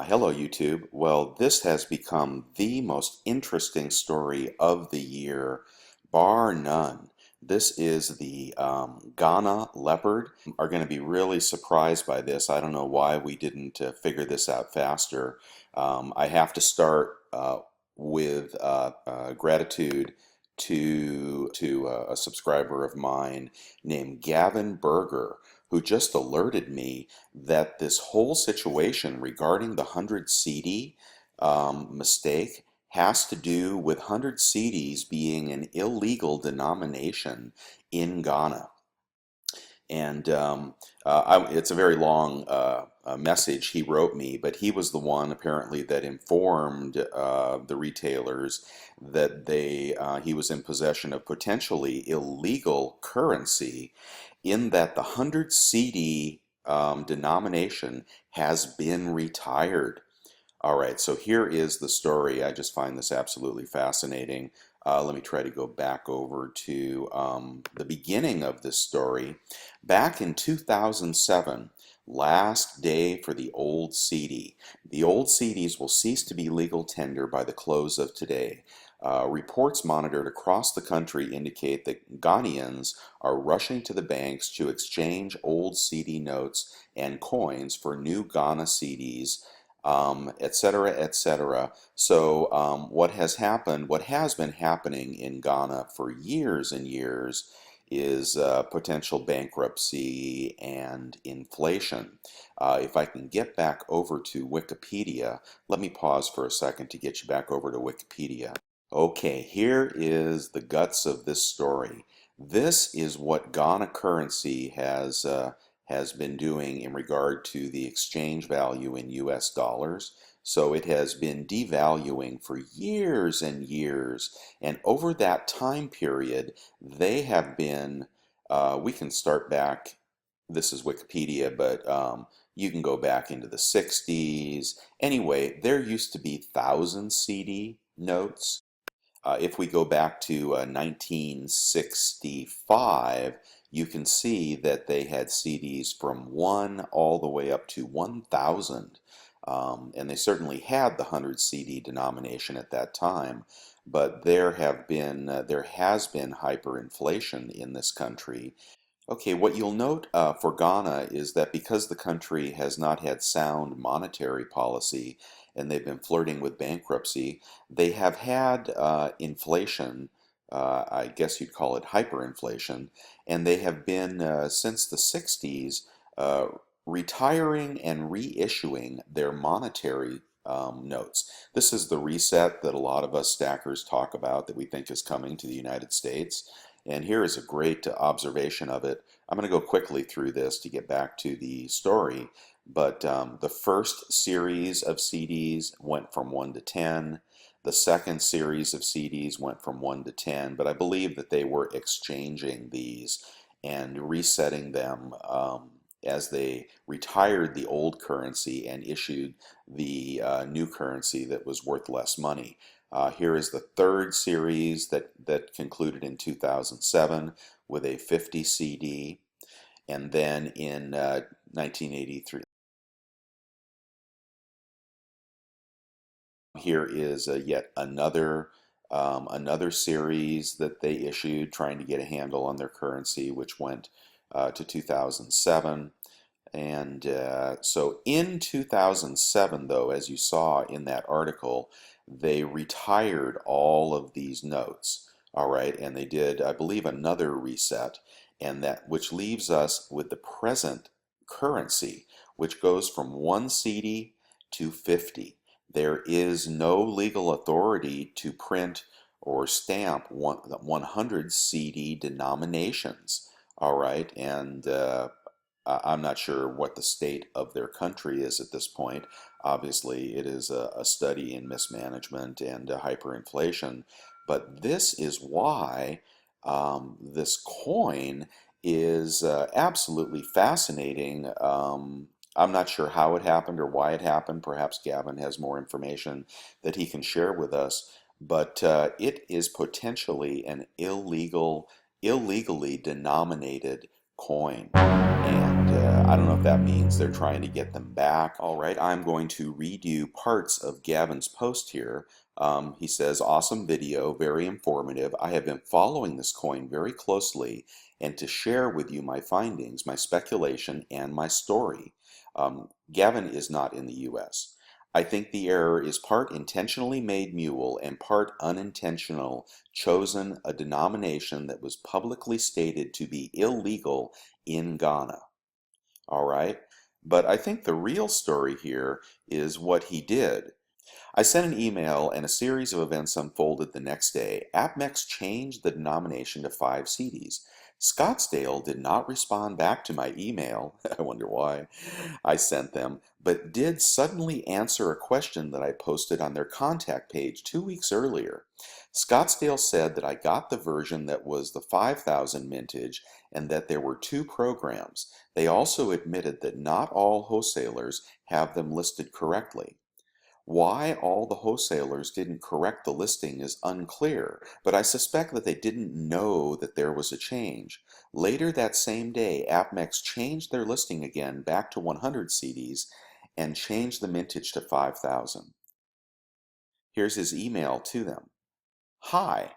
Hello, YouTube. Well, this has become the most interesting story of the year, bar none. This is the Ghana Leopard. Are going to be really surprised by this. I don't know why we didn't figure this out faster. I have to start with gratitude to a subscriber of mine named Gavin Berger, who just alerted me that this whole situation regarding the 100 CD mistake has to do with 100 CDs being an illegal denomination in Ghana. And it's a very long message he wrote me, but he was the one apparently that informed the retailers that he was in possession of potentially illegal currency, in that the 100 CD denomination has been retired. All right, so here is the story. I just find this absolutely fascinating. Let me try to go back over to the beginning of this story. Back in 2007, last day for the old CD. The old CDs will cease to be legal tender by the close of today. Reports monitored across the country indicate that Ghanaians are rushing to the banks to exchange old CD notes and coins for new Ghana CDs, etc., etc. So what has happened, what has been happening in Ghana for years and years, is potential bankruptcy and inflation. If I can get back over to Wikipedia, let me pause for a second to get you back over to Wikipedia. Okay, here is the guts of this story. This is what Ghana currency has been doing in regard to the exchange value in US dollars. So it has been devaluing for years and years. And over that time period, they have been, we can start back, this is Wikipedia, but you can go back into the 60s. Anyway, there used to be 1,000 CD notes. If we go back to 1965, you can see that they had CDs from 1 all the way up to 1,000. And they certainly had the 100 CD denomination at that time, but there has been hyperinflation in this country. Okay, what you'll note for Ghana is that because the country has not had sound monetary policy and they've been flirting with bankruptcy, they have had inflation, I guess you'd call it hyperinflation, and they have been, since the 60s, uh, retiring and reissuing their monetary notes. This is the reset that a lot of us stackers talk about that we think is coming to the United States. And here is a great observation of it. I'm going to go quickly through this to get back to the story, but the first series of CDs went from 1 to 10. The second series of CDs went from 1 to 10, but I believe that they were exchanging these and resetting them as they retired the old currency and issued the new currency that was worth less money. Here is the third series that concluded in 2007 with a 50 CD, and then in 1983. Here is yet another series that they issued trying to get a handle on their currency, which went to 2007. And so in 2007, though, as you saw in that article, they retired all of these notes. All right, and they did, I believe, another reset, and that which leaves us with the present currency, which goes from 1 CD to 50. There is no legal authority to print or stamp 100 CD denominations. All right, and I'm not sure what the state of their country is at this point. Obviously, it is a study in mismanagement and hyperinflation, but this is why this coin is absolutely fascinating. I'm not sure how it happened or why it happened. Perhaps Gavin has more information that he can share with us, but it is potentially an illegally denominated coin. And I don't know if that means they're trying to get them back. All right, I'm going to read you parts of Gavin's post here. He says, awesome video, very informative. I have been following this coin very closely and to share with you my findings, my speculation, and my story. Gavin is not in the US. I think the error is part intentionally made mule and part unintentional, chosen a denomination that was publicly stated to be illegal in Ghana. All right. But I think the real story here is what he did. I sent an email and a series of events unfolded the next day. AppMex changed the denomination to 5 CEDIs. Scottsdale did not respond back to my email, I wonder why, I sent them, but did suddenly answer a question that I posted on their contact page 2 weeks earlier. Scottsdale said that I got the version that was the 5000 mintage and that there were 2 programs. They also admitted that not all wholesalers have them listed correctly. Why all the wholesalers didn't correct the listing is unclear, but I suspect that they didn't know that there was a change. Later that same day, AppMex changed their listing again back to 100 CDs and changed the mintage to 5000. Here's his email to them. Hi,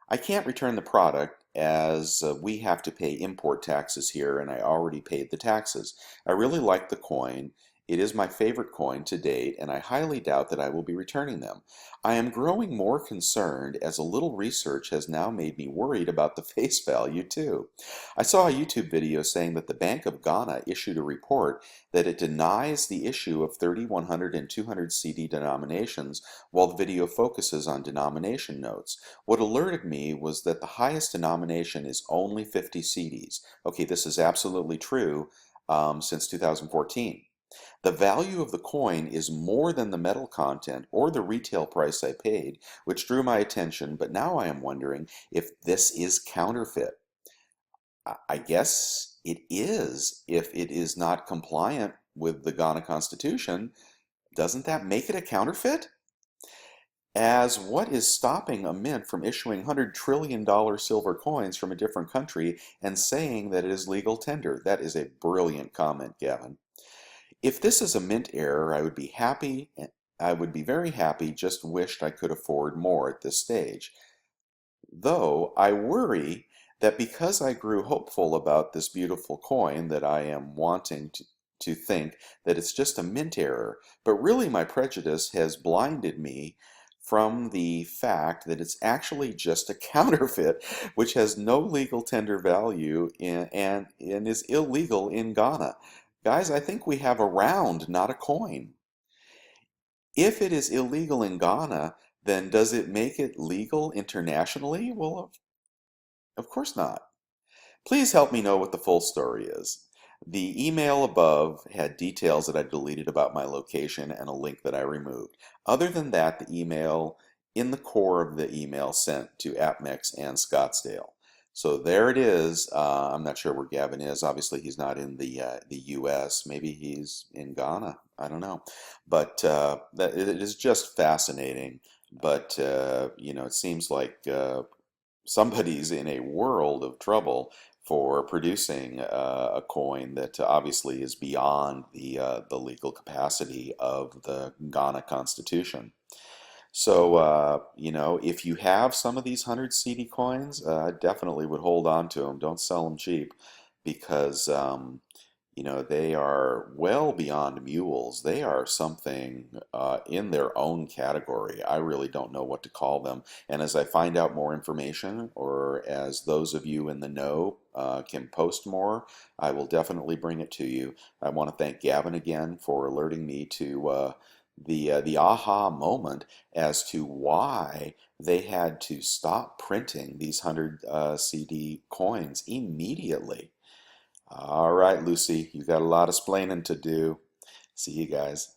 I can't return the product as we have to pay import taxes here and I already paid the taxes. I really like the coin. It is my favorite coin to date and I highly doubt that I will be returning them. I am growing more concerned as a little research has now made me worried about the face value too. I saw a YouTube video saying that the Bank of Ghana issued a report that it denies the issue of 3100 and 200 CD denominations while the video focuses on denomination notes. What alerted me was that the highest denomination is only 50 CDs. Okay, this is absolutely true since 2014. The value of the coin is more than the metal content or the retail price I paid, which drew my attention, but now I am wondering if this is counterfeit. I guess it is if it is not compliant with the Ghana Constitution. Doesn't that make it a counterfeit? As what is stopping a mint from issuing $100 trillion silver coins from a different country and saying that it is legal tender? That is a brilliant comment, Gavin. If this is a mint error, I would be happy. I would be very happy, just wished I could afford more at this stage. Though I worry that because I grew hopeful about this beautiful coin that I am wanting to think that it's just a mint error, but really my prejudice has blinded me from the fact that it's actually just a counterfeit which has no legal tender value and is illegal in Ghana. Guys, I think we have a round, not a coin. If it is illegal in Ghana, then does it make it legal internationally? Well, of course not. Please help me know what the full story is. The email above had details that I deleted about my location and a link that I removed. Other than that, the email in the core of the email sent to AppMex and Scottsdale. So there it is. I'm not sure where Gavin is. Obviously, he's not in the U.S. Maybe he's in Ghana. I don't know. But it is just fascinating. But it seems like somebody's in a world of trouble for producing a coin that obviously is beyond the legal capacity of the Ghana Constitution. So, if you have some of these 100 CD coins, I definitely would hold on to them. Don't sell them cheap because, they are well beyond mules. They are something in their own category. I really don't know what to call them. And as I find out more information, or as those of you in the know can post more, I will definitely bring it to you. I want to thank Gavin again for alerting me to the aha moment as to why they had to stop printing these 100 CD coins immediately. All right, Lucy, you got a lot of splaining to do. See you guys.